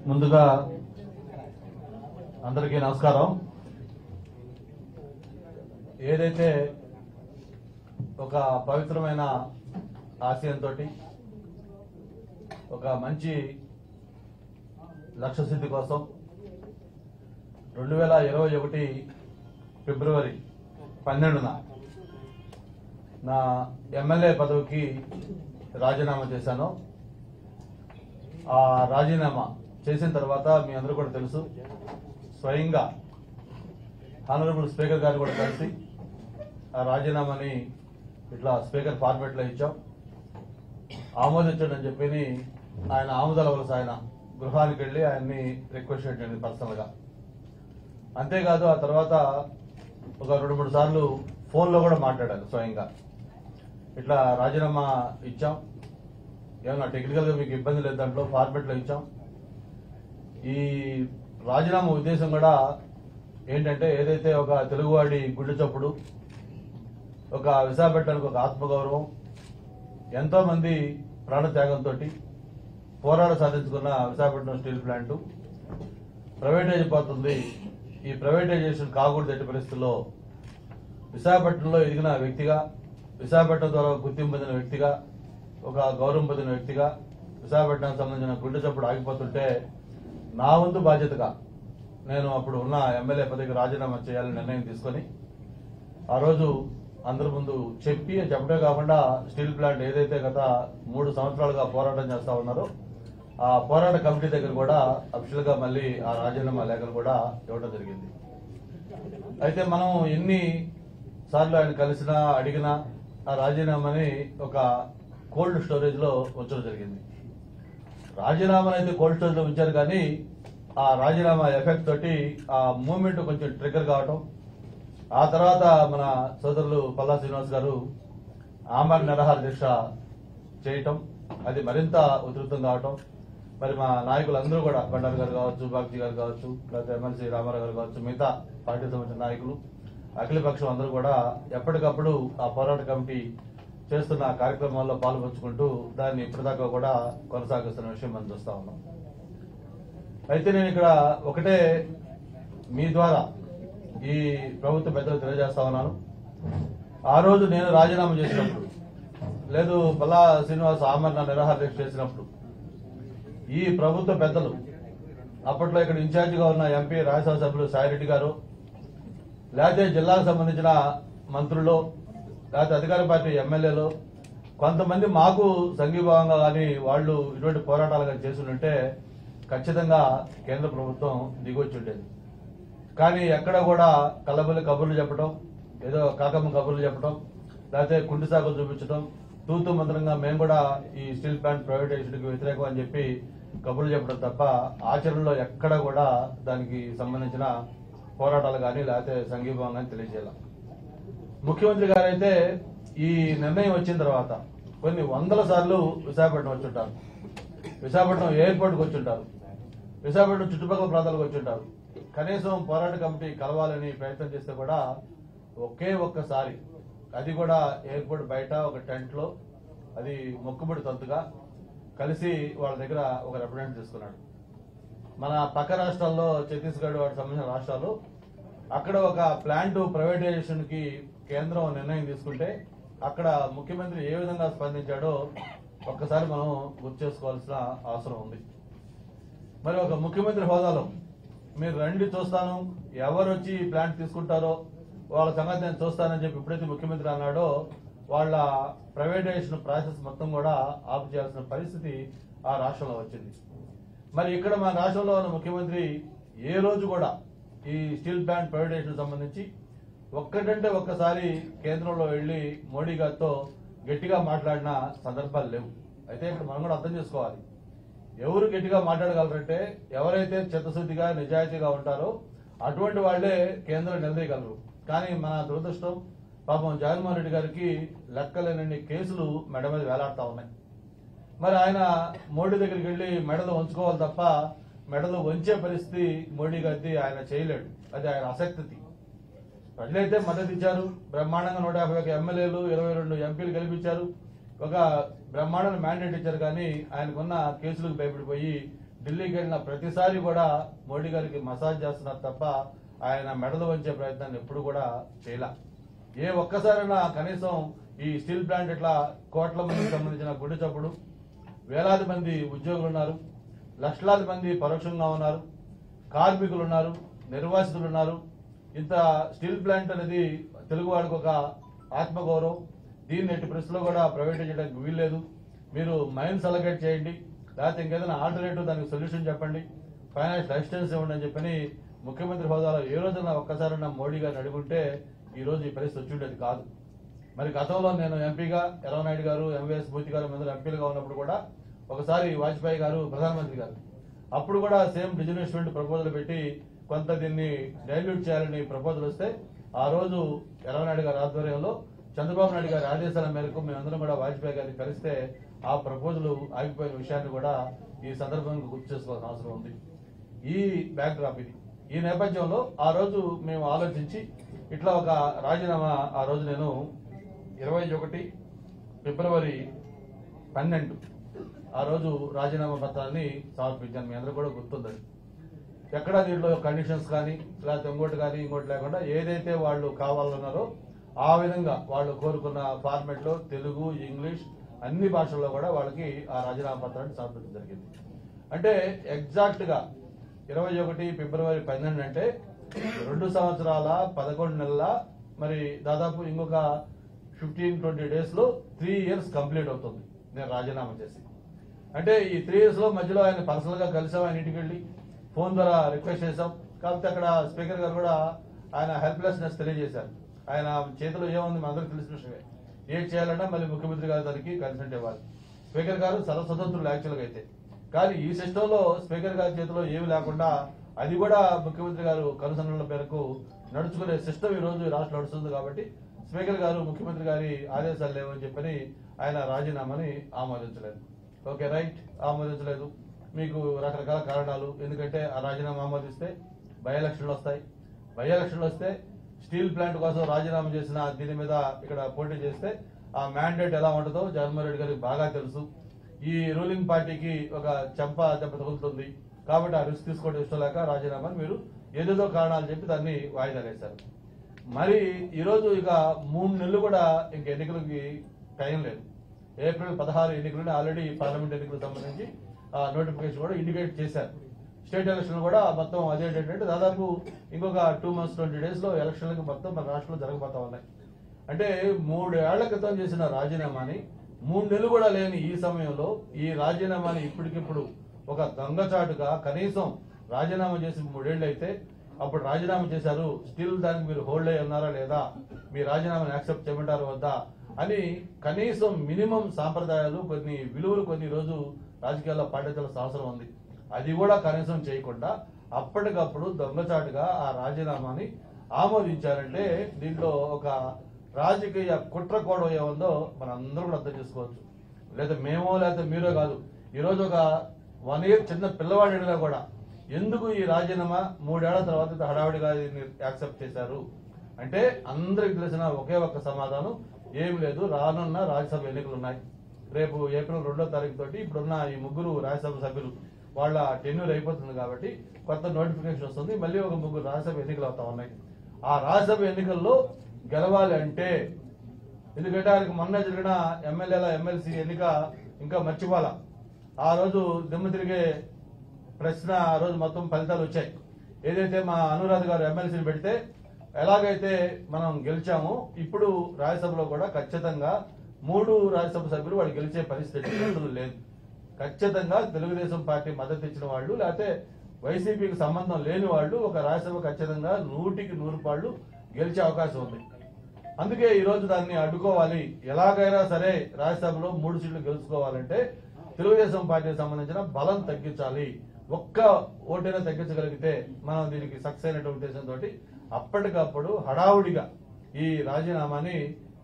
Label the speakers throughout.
Speaker 1: ముందుగా అందరికీ నమస్కారం. ఏదైతే ఒక పవిత్రమైన ఆశయంతో ఒక మంచి లక్ష్య సిద్ధి కోసం 2021 ఫిబ్రవరి 12న నా ఎమ్మెల్యే పదవికి రాజీనామా చేశాను. ఆ రాజీనామా చేసిన తర్వాత మీ అందరూ కూడా తెలుసు, స్వయంగా హానరబుల్ స్పీకర్ గారు కూడా కలిసి ఆ రాజీనామాని ఇట్లా స్పీకర్ ఫార్మేట్లో ఇచ్చాం, ఆమోదించండి అని చెప్పి ఆయన ఆమోదాల వలస ఆయన గృహానికి వెళ్ళి ఆయన్ని రిక్వెస్ట్ చేయండి పర్సనల్గా. అంతేకాదు ఆ తర్వాత ఒక 2-3 సార్లు ఫోన్లో కూడా మాట్లాడారు స్వయంగా. ఇట్లా రాజీనామా ఇచ్చాం, ఏమన్నా టెక్నికల్గా మీకు ఇబ్బంది లేదు, దాంట్లో ఫార్మేట్లో ఇచ్చాం. ఈ రాజీనామా ఉద్దేశం కూడా ఏంటంటే, ఏదైతే ఒక తెలుగువాడి గుండె చప్పుడు, ఒక విశాఖపట్నానికి ఒక ఆత్మగౌరవం, ఎంతో మంది ప్రాణత్యాగంతో పోరాట సాధించుకున్న విశాఖపట్నం స్టీల్ ప్లాంట్ ప్రైవేటైజ్ అయిపోతుంది. ఈ ప్రైవేటైజేషన్ కాకూడదు ఎట్టి పరిస్థితుల్లో. విశాఖపట్నంలో ఎదిగిన వ్యక్తిగా, విశాఖపట్నం ద్వారా గుర్తింపు పొందిన వ్యక్తిగా, ఒక గౌరవం పొందిన వ్యక్తిగా విశాఖపట్నానికి సంబంధించిన గుండె చప్పుడు ఆగిపోతుంటే నా వంతు బాధ్యతగా నేను అప్పుడు ఉన్న ఎమ్మెల్యే పదవికి రాజీనామా చేయాలని నిర్ణయం తీసుకొని ఆ రోజు అందరి ముందు చెప్పడమే కాకుండా స్టీల్ ప్లాంట్ ఏదైతే గత 3 సంవత్సరాలుగా పోరాటం చేస్తా ఉన్నారో ఆ పోరాట కమిటీ దగ్గర కూడా అఫీషియల్ గా మళ్ళీ ఆ రాజీనామా లేఖలు కూడా ఇవ్వడం జరిగింది. అయితే మనం ఎన్ని సార్లు ఆయన కలిసినా అడిగినా ఆ రాజీనామాని ఒక కోల్డ్ స్టోరేజ్ లో ఉంచడం జరిగింది. రాజీనామాని అయితే కోల్డ్ స్టోరేజ్ లో ఉంచారు, కానీ ఆ రాజీనామా ఎఫెక్ట్ తోటి ఆ మూవ్మెంట్ కొంచెం ట్రిగ్గర్ కావటం, ఆ తర్వాత మన సోదరులు పల్లా శ్రీనివాస్ గారు ఆమరణ నిరాహార దీక్ష చేయటం, అది మరింత ఉధృతం కావటం. మరి మా నాయకులందరూ కూడా బండారు గారు కావచ్చు, బాగ్జీ గారు కావచ్చు, లేకపోతే ఎమ్మెల్సీ రామారావు గారు కావచ్చు, మిగతా పార్టీకి సంబంధించిన నాయకులు, అఖిలపక్షం అందరూ కూడా ఎప్పటికప్పుడు ఆ పోరాట కమిటీ చేస్తున్న కార్యక్రమాల్లో పాల్పంచుకుంటూ దాన్ని ఇప్పటిదాకా కూడా కొనసాగిస్తున్న విషయం మనం చూస్తా ఉన్నాం. అయితే నేను ఇక్కడ ఒకటే మీ ద్వారా ఈ ప్రభుత్వ పెద్దలు తెలియజేస్తా ఉన్నాను. ఆ రోజు నేను రాజీనామా చేసినప్పుడు, లేదు పల్లా శ్రీనివాస్ ఆమరణ నిరాహార దీక్ష చేసినప్పుడు, ఈ ప్రభుత్వ పెద్దలు అప్పట్లో ఇక్కడ ఇన్ఛార్జిగా ఉన్న ఎంపీ రాజ్యసభ సభ్యులు సాయిరెడ్డి గారు, లేకపోతే జిల్లాకు సంబంధించిన మంత్రులు, లేకపోతే అధికార పార్టీ ఎమ్మెల్యేలు కొంతమంది మాకు సంఘీభావంగా కానీ వాళ్ళు ఇటువంటి పోరాటాలు కానీ చేస్తుంటే ఖచ్చితంగా కేంద్ర ప్రభుత్వం దిగొచ్చి ఉండేది. కానీ ఎక్కడ కూడా కల్లబల్లి కబుర్లు చెప్పడం, ఏదో కాకమ్మ కబుర్లు చెప్పడం, లేకపోతే కుంటి సాగులు చూపించడం, తూతూ మంత్రంగా మేము కూడా ఈ స్టీల్ ప్లాంట్ ప్రైవేటైజేషన్కి వ్యతిరేకం అని చెప్పి కబుర్లు చెప్పడం తప్ప ఆచరణలో ఎక్కడ కూడా దానికి సంబంధించిన పోరాటాలు కానీ లేకపోతే సంఘీభావం కానీ తెలియజేయాలి. ముఖ్యమంత్రి గారైతే ఈ నిర్ణయం వచ్చిన తర్వాత కొన్ని 100 సార్లు విశాఖపట్నం వచ్చుంటారు, విశాఖపట్నం ఎయిర్పోర్ట్కి వచ్చుంటారు, విశాఖపట్నం చుట్టుపక్కల ప్రాంతాలకు వచ్చుంటారు. కనీసం పోరాట కమిటీ కలవాలని ప్రయత్నం చేస్తే కూడా ఒకే ఒక్కసారి, అది కూడా ఎయిర్పోర్ట్ బయట ఒక టెంట్ లో, అది మొక్కుబడి తంతుగా కలిసి వాళ్ళ దగ్గర ఒక రిప్రజెంట్ తీసుకున్నాడు. మన పక్క రాష్ట్రాల్లో ఛత్తీస్గఢ్ వాటికి సంబంధించిన రాష్ట్రాలు, అక్కడ ఒక ప్లాంట్ ప్రైవేటైజేషన్ కి కేంద్రం నిర్ణయం తీసుకుంటే అక్కడ ముఖ్యమంత్రి ఏ విధంగా స్పందించాడో ఒక్కసారి మనం గుర్తు చేసుకోవాల్సిన అవసరం ఉంది. మరి ఒక ముఖ్యమంత్రి హోదాలో మీరు రండి చూస్తాను, ఎవరు వచ్చి ఈ ప్లాంట్ తీసుకుంటారో వాళ్ళ సంగతి నేను చూస్తానని చెప్పి ఎప్పుడైతే ముఖ్యమంత్రి అన్నాడో వాళ్ళ ప్రైవేటైజేషన్ ప్రాసెస్ మొత్తం కూడా ఆపు చేయాల్సిన పరిస్థితి ఆ రాష్ట్రంలో వచ్చింది. మరి ఇక్కడ మన రాష్ట్రంలో ఉన్న ముఖ్యమంత్రి ఏ రోజు కూడా ఈ స్టీల్ ప్లాంట్ ప్రైవేటైజేషన్ సంబంధించి ఒక్కటంటే ఒక్కసారి కేంద్రంలో వెళ్లి మోడీ గారితో గట్టిగా మాట్లాడిన సందర్భాలు లేవు. అయితే ఇక్కడ మనం కూడా అర్థం చేసుకోవాలి, ఎవరు గట్టిగా మాట్లాడగలరంటే ఎవరైతే చిత్తశుద్ధిగా నిజాయితీగా ఉంటారో అటువంటి వాళ్లే కేంద్రం నిలదీయగలరు. కానీ మన దురదృష్టం, పాపం జగన్మోహన్ రెడ్డి గారికి లెక్కలేనన్ని కేసులు మెడ మీద వేలాడుతా ఉన్నాయి. మరి ఆయన మోడీ దగ్గరికి వెళ్లి మెడలు వంచుకోవాలి తప్ప మెడలు వంచే పరిస్థితి మోడీ గారిది ఆయన చేయలేడు, అది ఆయన ఆసక్తి. ప్రజలైతే మద్దతు ఇచ్చారు, బ్రహ్మాండంగా 151 ఎమ్మెల్యేలు 22 ఎంపీలు గెలిపించారు, ఒక బ్రహ్మాండమైన మ్యాండేట్ ఇచ్చారు. కానీ ఆయనకున్న కేసులకు భయపడిపోయి ఢిల్లీకి వెళ్ళిన ప్రతిసారి కూడా మోడీ గారికి మసాజ్ చేస్తున్నారు తప్ప ఆయన మెడలు వంచే ప్రయత్నాన్ని ఎప్పుడు కూడా చేయలే. ఏ ఒక్కసారైనా కనీసం ఈ స్టీల్ ప్లాంట్ ఇట్లా కోట్ల మందికి సంబంధించిన గుడి చప్పుడు, వేలాది మంది ఉద్యోగులు ఉన్నారు, లక్షలాది మంది పరోక్షంగా ఉన్నారు, కార్మికులు ఉన్నారు, నిర్వాసితులు ఉన్నారు. ఇంత స్టీల్ ప్లాంట్ అనేది తెలుగు వాడికి ఒక ఆత్మగౌరవం. దీన్ని ఎట్టి పరిస్థితుల్లో కూడా ప్రైవేటైజ్ చేయడానికి వీల్లేదు. మీరు మైన్స్ అలొకేట్ చేయండి, లేకపోతే ఇంకేదైనా ఆల్టర్నేటివ్ దానికి సొల్యూషన్ చెప్పండి, ఫైనాన్షియల్ అసిస్టెన్స్ ఇవ్వండి అని చెప్పని ముఖ్యమంత్రి హోదాలో ఏ రోజున ఒక్కసారైనా మోడీ గారిని అడుగుంటే ఈ రోజు ఈ పరిస్థితి వచ్చి ఉండేది కాదు. మరి గతంలో నేను ఎంపీగా ఎర్రనాయుడు గారు, ఎంవీఎస్ మూర్తి గారు అందరూ ఎంపీలుగా ఉన్నప్పుడు కూడా ఒకసారి వాజ్పేయి గారు ప్రధానమంత్రి గారు అప్పుడు కూడా సేమ్ డిజిన్వెస్ట్మెంట్ ప్రపోజల్ పెట్టి కొంత దీన్ని డైల్యూట్ చేయాలని ప్రపోజల్ వస్తే ఆ రోజు ఎర్రనాయుడు గారి ఆధ్వర్యంలో చంద్రబాబు నాయుడు గారి ఆదేశాల మేరకు మేమందరం కూడా వాజ్పేయి గారిని కలిస్తే ఆ ప్రపోజల్ ఆగిపోయిన విషయాన్ని కూడా ఈ సందర్భంగా గుర్తు చేసుకోవాల్సిన అవసరం ఉంది. ఈ బ్యాక్డ్రాప్ ఇది. ఈ నేపథ్యంలో ఆ రోజు మేము ఆలోచించి ఇట్లా ఒక రాజీనామా ఆ రోజు నేను 21 ఫిబ్రవరి 12 ఆ రోజు రాజీనామా పత్రాన్ని సమర్పించాను. మీ అందరూ కూడా గుర్తుందని. ఎక్కడా దీంట్లో కండిషన్స్ కానీ లేకపోతే ఇంకోటి లేకుండా ఏదైతే వాళ్ళు కావాలన్నారో ఆ విధంగా వాళ్ళు కోరుకున్న ఫార్మెట్ లో తెలుగు, ఇంగ్లీష్ అన్ని భాషల్లో కూడా వాళ్ళకి ఆ రాజీనామా పత్రాన్ని సమర్పించడం జరిగింది. అంటే ఎగ్జాక్ట్ గా 21 ఫిబ్రవరి 12 అంటే 2 సంవత్సరాల 11 నెలల మరి దాదాపు ఇంకొక 15-20 డేస్ లో 3 years కంప్లీట్ అవుతుంది నేను రాజీనామా చేసి. అంటే ఈ 3 years లో మధ్యలో ఆయన పర్సనల్ గా కలిసాం, ఆయన ఇంటికి వెళ్ళి ఫోన్ ద్వారా రిక్వెస్ట్ చేశాం. కాకపోతే అక్కడ స్పీకర్ గారు కూడా ఆయన హెల్ప్లెస్నెస్ తెలియజేశారు. ఆయన చేతిలో ఏముంది మనందరికీ తెలిసిన విషయమే. ఏం చేయాలన్నా మళ్ళీ ముఖ్యమంత్రి గారి దానికి కన్సెంట్ ఇవ్వాలి. స్పీకర్ గారు సర్వస్వతంత్రులు యాక్చువల్గా అయితే, కానీ ఈ సిస్టమ్ లో స్పీకర్ గారి చేతిలో ఏమి లేకుండా అది కూడా ముఖ్యమంత్రి గారు కనుసన్నల మేరకు నడుచుకునే సిస్టమ్ ఈ రోజు రాష్ట్రం నడుస్తుంది. కాబట్టి స్పీకర్ గారు ముఖ్యమంత్రి గారి ఆదేశాలు లేవని చెప్పని ఆయన రాజీనామాని ఆమోదించలేదు. Okay right, ఆమోదించలేదు. మీకు రకరకాల కారణాలు. ఎందుకంటే ఆ రాజీనామా ఆమోదిస్తే బై ఎలక్షన్లు వస్తాయి. బై ఎలక్షన్లు వస్తే స్టీల్ ప్లాంట్ కోసం రాజీనామా చేసిన దీని మీద ఇక్కడ పోటీ చేస్తే ఆ మ్యాండేట్ ఎలా ఉంటుందో జగన్మోహన్ రెడ్డి గారికి బాగా తెలుసు. ఈ రూలింగ్ పార్టీకి ఒక చెంప దెబ్బ తగులుతుంది. కాబట్టి ఆ రిస్క్ తీసుకోవడం ఇష్టం లేక రాజీనామాని మీరు ఏదేదో కారణాలు చెప్పి దాన్ని వాయిదా వేశారు. మరి ఈరోజు ఇక 3 నెలలు కూడా ఇంక ఎన్నికలకి టైం లేదు. ఏప్రిల్ 16 ఎన్నికలు ఆల్రెడీ పార్లమెంట్ ఎన్నికలకు సంబంధించి నోటిఫికేషన్ కూడా ఇండికేట్ చేశారు. స్టేట్ ఎలక్షన్ కూడా మొత్తం అదే డేట్ అంటే దాదాపు ఇంకొక 2 months 20 days లో ఎలక్షన్లకు మొత్తం మన రాష్ట్రంలో జరగబోతా ఉన్నాయి. అంటే 3 ఏళ్ల క్రితం చేసిన రాజీనామాని 3 నెలలు కూడా లేని ఈ సమయంలో ఈ రాజీనామాని ఇప్పటికిప్పుడు ఒక దొంగచాటుగా కనీసం రాజీనామా చేసి 3 ఏళ్ళు అయితే అప్పుడు రాజీనామా చేశారు, స్టిల్ దానికి మీరు హోల్డ్ అయి ఉన్నారా లేదా, మీ రాజీనామాని యాక్సెప్ట్ చేయమంటారు వద్దా అని కనీసం మినిమం సాంప్రదాయాలు కొన్ని విలువలు కొన్ని రోజు రాజకీయాల్లో పాటించాల్సిన అవసరం ఉంది. అది కూడా కనీసం చేయకుండా అప్పటికప్పుడు దొంగచాటుగా ఆ రాజీనామాని ఆమోదించారంటే దీంట్లో ఒక రాజకీయ కుట్ర కోణం ఏముందో మనం అందరూ కూడా అర్థం చేసుకోవచ్చు. లేదా మేమో లేకపోతే మీరో కాదు, ఈరోజు ఒక 1 year చిన్న పిల్లవాడిగా కూడా ఎందుకు ఈ రాజీనామా 3 ఏళ్ల తర్వాత హడావిడిగా యాక్సెప్ట్ చేశారు అంటే అందరికి తెలిసిన ఒకే ఒక్క సమాధానం ఏం లేదు. రానున్న రాజ్యసభ ఎన్నికలు ఉన్నాయి. రేపు ఏప్రిల్ 2వ తారీఖు తోటి ఇప్పుడున్న ఈ 3 రాజ్యసభ సభ్యులు వాళ్ళ టెన్యూర్ అయిపోతుంది కాబట్టి కొత్త నోటిఫికేషన్ వస్తుంది. మళ్ళీ ఒక 3 రాజ్యసభ ఎన్నికలు అవుతా ఉన్నాయి. ఆ రాజ్యసభ ఎన్నికల్లో గెలవాలి అంటే, ఎందుకంటే ఆయనకు మొన్న జరిగిన ఎమ్మెల్యేల ఎమ్మెల్సీ ఎన్నిక ఇంకా మర్చిపోవాలా. ఆ రోజు దిమ్మ తిరిగే ప్రశ్న ఆ రోజు మొత్తం ఫలితాలు వచ్చాయి. ఏదైతే మా అనురాధ గారు ఎమ్మెల్సీని పెడితే ఎలాగైతే మనం గెలిచామో ఇప్పుడు రాజ్యసభలో కూడా ఖచ్చితంగా 3 రాజ్యసభ సభ్యులు వాళ్ళు గెలిచే పరిస్థితి లేదు. ఖచ్చితంగా తెలుగుదేశం పార్టీ మద్దతు ఇచ్చిన వాళ్ళు లేకపోతే వైసీపీకి సంబంధం లేని వాళ్ళు ఒక రాజ్యసభ ఖచ్చితంగా 100కి 100 పాళ్ళు గెలిచే అవకాశం ఉంది. అందుకే ఈ రోజు దాన్ని అడ్డుకోవాలి. ఎలాగైనా సరే రాజ్యసభలో 3 సీట్లు గెలుచుకోవాలంటే తెలుగుదేశం పార్టీకి సంబంధించిన బలం తగ్గించాలి. ఒక్క ఓటైనా తగ్గించగలిగితే మనం దీనికి సక్సెస్ అయినటువంటి ఉద్దేశంతో అప్పటికప్పుడు హడావుడిగా ఈ రాజీనామాని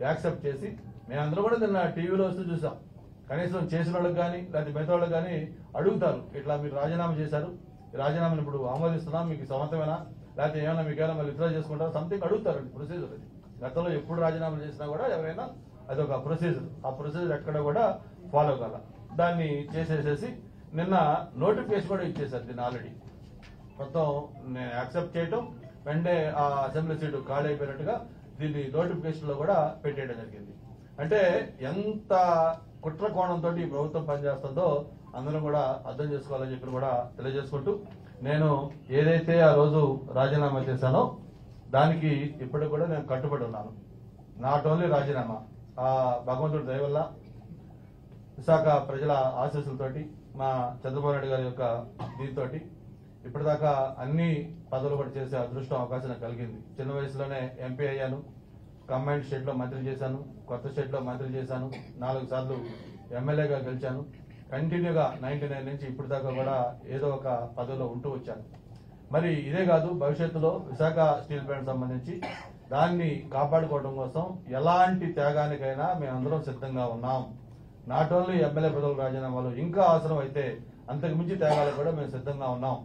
Speaker 1: యాక్సెప్ట్ చేసి మేమందరం కూడా నిన్న టీవీలో వస్తూ చూసాం. కనీసం చేసిన వాళ్ళకి కానీ లేకపోతే మిగతా వాళ్ళకి కానీ అడుగుతారు, ఇట్లా మీరు రాజీనామా చేశారు, ఈ రాజీనామాని ఇప్పుడు ఆమోదిస్తున్నాం, మీకు సమర్థమేనా లేకపోతే ఏమైనా మీకేమైనా మళ్ళీ విత్డ్రా చేసుకుంటారు సంథింగ్ అడుగుతారు. ప్రొసీజర్ అది గతంలో ఎప్పుడు రాజీనామా చేసినా కూడా ఎవరైనా అదొక ప్రొసీజర్. ఆ ప్రొసీజర్ ఎక్కడ కూడా ఫాలో కాల. దాన్ని చేసేసేసి నిన్న నోటిఫికేషన్ కూడా ఇచ్చేశారు దీన్ని ఆల్రెడీ. మొత్తం నేను యాక్సెప్ట్ చేయటం వెంటనే ఆ అసెంబ్లీ సీటు ఖాళీ అయిపోయినట్టుగా దీన్ని నోటిఫికేషన్ లో కూడా పెట్టేయడం జరిగింది. అంటే ఎంత కుట్ర కోణంతో ఈ ప్రభుత్వం పనిచేస్తుందో అందరం కూడా అర్థం చేసుకోవాలని చెప్పి కూడా తెలియజేసుకుంటూ, నేను ఏదైతే ఆ రోజు రాజీనామా చేశానో దానికి ఇప్పటికి కూడా నేను కట్టుబడి ఉన్నాను. నాట్ ఓన్లీ రాజీనామా, ఆ భగవంతుడి దయ వల్ల విశాఖ ప్రజల ఆశీస్సులతోటి మా చంద్రబాబు నాయుడు గారి యొక్క దీంతో ఇప్పటిదాకా అన్ని పదవులు కూడా చేసే అదృష్టం అవకాశం నాకు కలిగింది. చిన్న వయసులోనే ఎంపీ అయ్యాను, కంబైన్డ్ స్టేట్ లో మంత్రి చేశాను, కొత్త స్టేట్ లో మంత్రి చేశాను, 4 సార్లు ఎమ్మెల్యేగా గెలిచాను. కంటిన్యూగా 99 నుంచి ఇప్పటిదాకా కూడా ఏదో ఒక పదవిలో ఉంటూ వచ్చాను. మరి ఇదే కాదు, భవిష్యత్తులో విశాఖ స్టీల్ ప్లాంట్ సంబంధించి దాన్ని కాపాడుకోవడం కోసం ఎలాంటి త్యాగానికైనా మేమందరం సిద్ధంగా ఉన్నాం. నాట్ ఓన్లీ ఎమ్మెల్యే పదవుల రాజీనామాలు, ఇంకా అవసరం అయితే అంతకు మించి త్యాగాలకు కూడా మేము సిద్ధంగా ఉన్నాం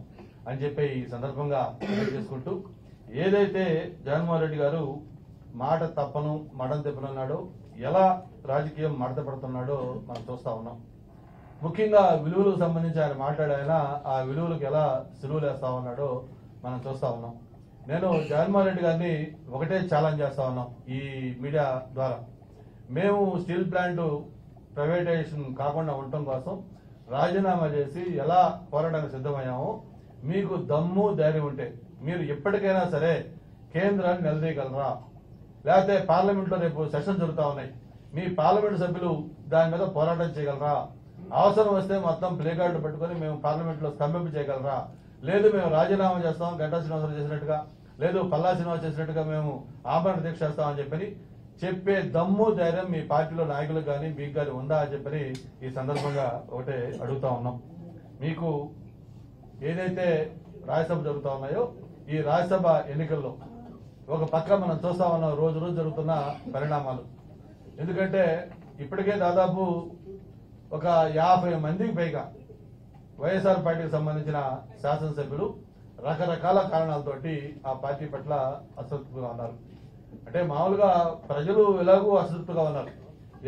Speaker 1: అని చెప్పి ఈ సందర్భంగా తెలియజేసుకుంటూ, ఏదైతే జగన్మోహన్ రెడ్డి గారు మాట తప్పను మడం తిప్పనున్నాడో, ఎలా రాజకీయం మడత పడుతున్నాడో మనం చూస్తా ఉన్నాం. ముఖ్యంగా విలువలకు సంబంధించి ఆయన మాట్లాడాయన ఆ విలువలకు ఎలా సిలువలు వేస్తా ఉన్నాడో మనం చూస్తా ఉన్నాం. నేను జగన్మోహన్ రెడ్డి గారిని ఒకటే ఛాలెంజ్ చేస్తా ఉన్నాం ఈ మీడియా ద్వారా. మేము స్టీల్ ప్లాంట్ ప్రైవేటైజేషన్ కాకుండా ఉండటం కోసం రాజీనామా చేసి ఎలా పోరాటానికి సిద్ధమయ్యామో, మీకు దమ్ము ధైర్యం ఉంటే మీరు ఎప్పటికైనా సరే కేంద్రాన్ని నిలదీయగలరా? లేకపోతే పార్లమెంట్ లో రేపు సెషన్ జరుగుతా ఉన్నాయి, మీ పార్లమెంట్ సభ్యులు దాని మీద పోరాటం చేయగలరా? అవసరం వస్తే మొత్తం ప్లే కార్డు పెట్టుకుని మేము పార్లమెంట్ లో స్తంభింపు చేయగలరా? లేదు మేము రాజీనామా చేస్తాం గంటా శ్రీనివాసరావు చేసినట్టుగా, లేదు పల్లా శ్రీనివాస్ చేసినట్టుగా మేము ఆమరణ దీక్ష చేస్తామని చెప్పే దమ్ము ధైర్యం మీ పార్టీలో నాయకులకు కానీ మీకు కానీ ఉందా అని చెప్పని ఈ సందర్భంగా ఒకటే అడుగుతా ఉన్నాం. మీకు ఏదైతే రాజ్యసభ జరుగుతా ఉన్నాయో, ఈ రాజ్యసభ ఎన్నికల్లో ఒక పక్క మనం చూస్తా ఉన్నాం రోజు రోజు జరుగుతున్న పరిణామాలు. ఎందుకంటే ఇప్పటికే దాదాపు ఒక 50 మందికి పైగా వైఎస్ఆర్ పార్టీకి సంబంధించిన శాసనసభ్యులు రకరకాల కారణాలతోటి ఆ పార్టీ పట్ల అసంతృప్తిగా ఉన్నారు. అంటే మామూలుగా ప్రజలు ఎలాగూ అసంతృప్తిగా ఉన్నారు.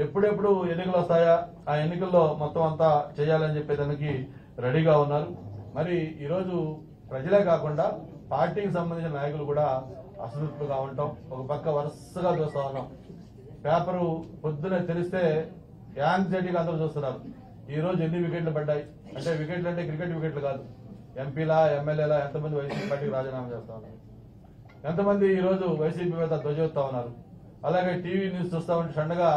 Speaker 1: ఎప్పుడెప్పుడు ఎన్నికలు వస్తాయా, ఆ ఎన్నికల్లో మొత్తం అంతా చేయాలని చెప్పేదానికి రెడీగా ఉన్నారు. మరి ఈరోజు ప్రజలే కాకుండా పార్టీకి సంబంధించిన నాయకులు కూడా అసంతృప్తిగా ఉంటాం. ఒక పక్క వరుసగా చూస్తా ఉన్నాం. పేపరు పొద్దునే తెలిస్తే యాంగ్జైటీగా అందరూ చూస్తున్నారు. ఈ రోజు ఎన్ని వికెట్లు పడ్డాయి అంటే, వికెట్లు అంటే క్రికెట్ వికెట్లు కాదు, ఎంపీలా ఎమ్మెల్యేలా ఎంతమంది వైసీపీ పార్టీకి రాజీనామా చేస్తా ఉన్నారు, ఎంతమంది ఈ రోజు వైసీపీ మీద ధ్వజెత్తా ఉన్నారు. అలాగే టీవీ న్యూస్ చూస్తా ఉంటే షండగా